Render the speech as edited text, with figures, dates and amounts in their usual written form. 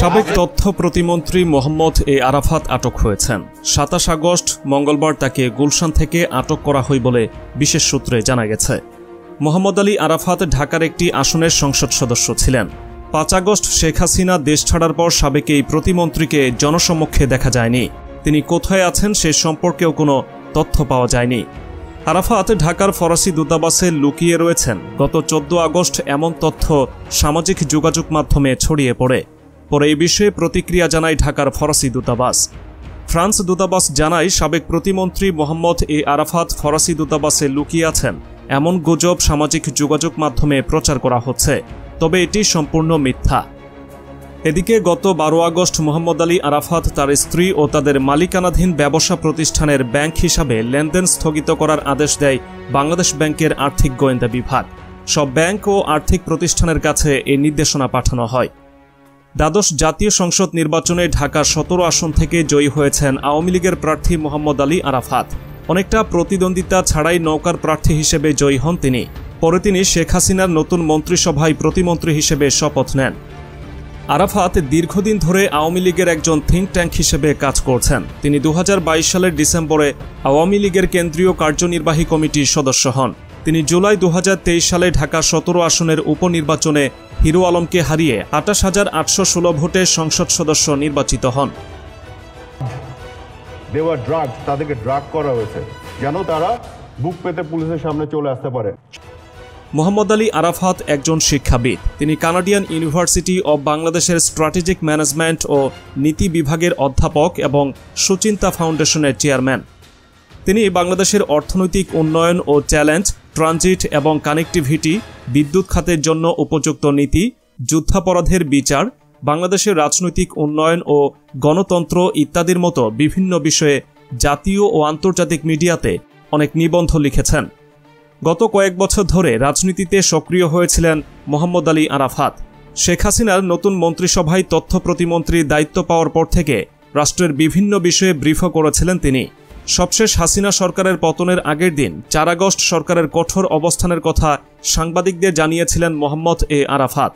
সাবেক তথ্য প্রতিমন্ত্রী মোহাম্মদ এ আরাফাত আটক হয়েছেন। ২৭ আগস্ট মঙ্গলবার তাকে গুলশান থেকে আটক করা হয় বলে বিশেষ সূত্রে জানা গেছে। মোহাম্মদ আলী আরাফাত ঢাকার একটি আসনের সংসদ সদস্য ছিলেন। ৫ আগস্ট শেখ হাসিনা দেশ ছাড়ার পর সাবেক এই প্রতিমন্ত্রীকে জনসমক্ষে দেখা যায়নি। তিনি কোথায় আছেন সে সম্পর্কেও কোনো তথ্য পাওয়া যায়নি। আরাফাত ঢাকার ফরাসি দূতাবাসে লুকিয়ে রয়েছেন। গত ১৪ আগস্ট এমন তথ্য সামাজিক যোগাযোগ মাধ্যমে ছড়িয়ে পড়ে এই বিষয়ে প্রতিক্রিয়া জানায় ঢাকার ফরাসি দূতাবাস। ফ্রান্স দূতাবাস জানায় সাবেক প্রতিমন্ত্রী মোহাম্মদ এ আরাফাত ফরাসি দূতাবাসে লুকিয়ে আছেন এমন গুজব সামাজিক যোগাযোগ মাধ্যমে প্রচার করা হচ্ছে, তবে এটি সম্পূর্ণ মিথ্যা। এদিকে গত ১২ আগস্ট মোহাম্মদ আলী আরাফাত তার স্ত্রী ও তাদের মালিকানাধীন ব্যবসা প্রতিষ্ঠানের ব্যাংক হিসাবে লেনদেন স্থগিত করার আদেশ দেয় বাংলাদেশ ব্যাংকের আর্থিক গোয়েন্দা বিভাগ। সব ব্যাংক ও আর্থিক প্রতিষ্ঠানের কাছে এই নির্দেশনা পাঠানো হয়। দ্বাদশ জাতীয় সংসদ নির্বাচনে ঢাকা ১৭ আসন থেকে জয়ী হয়েছেন আওয়ামী লীগের প্রার্থী মোহাম্মদ আলী আরাফাত। অনেকটা প্রতিদ্বন্দ্বিতা ছাড়াই নৌকার প্রার্থী হিসেবে জয়ী হন তিনি। পরে তিনি শেখ হাসিনার নতুন মন্ত্রিসভায় প্রতিমন্ত্রী হিসেবে শপথ নেন। আরাফাত দীর্ঘদিন ধরে আওয়ামী লীগের একজন থিঙ্ক ট্যাঙ্ক হিসেবে কাজ করছেন। তিনি ২০২২ সালের ডিসেম্বরে আওয়ামী লীগের কেন্দ্রীয় কার্যনির্বাহী কমিটির সদস্য হন। তিনি জুলাই ২০২৩ সালে ঢাকা ১৭ আসনের উপনির্বাচনে হিরো আলমকে হারিয়ে ২৮,৮১৬ ভোটে সংসদ সদস্য নির্বাচিত হন। তাদেরকে ড্রাগ করা হয়েছে যেন তারা বুক পেতে পুলিশের সামনে চলে আসতে পারে। মোহাম্মদ আলী আরাফাত একজন শিক্ষাবিদ। তিনি কানাডিয়ান ইউনিভার্সিটি অব বাংলাদেশের স্ট্র্যাটেজিক ম্যানেজমেন্ট ও নীতি বিভাগের অধ্যাপক এবং সুচিন্তা ফাউন্ডেশনের চেয়ারম্যান। তিনি বাংলাদেশের অর্থনৈতিক উন্নয়ন ও চ্যালেঞ্জ, ট্রানজিট এবং কানেক্টিভিটি, বিদ্যুৎ খাতের জন্য উপযুক্ত নীতি, যুদ্ধাপরাধের বিচার, বাংলাদেশের রাজনৈতিক উন্নয়ন ও গণতন্ত্র ইত্যাদির মতো বিভিন্ন বিষয়ে জাতীয় ও আন্তর্জাতিক মিডিয়াতে অনেক নিবন্ধ লিখেছেন। গত কয়েক বছর ধরে রাজনীতিতে সক্রিয় হয়েছিলেন মোহাম্মদ আলী আরাফাত। শেখ হাসিনার নতুন মন্ত্রিসভায় তথ্য প্রতিমন্ত্রীর দায়িত্ব পাওয়ার পর থেকে রাষ্ট্রের বিভিন্ন বিষয়ে ব্রিফও করেছিলেন তিনি। সবশেষ হাসিনা সরকারের পতনের আগের দিন ৪ আগস্ট সরকারের কঠোর অবস্থানের কথা সাংবাদিকদের জানিয়েছিলেন মোহাম্মদ এ আরাফাত।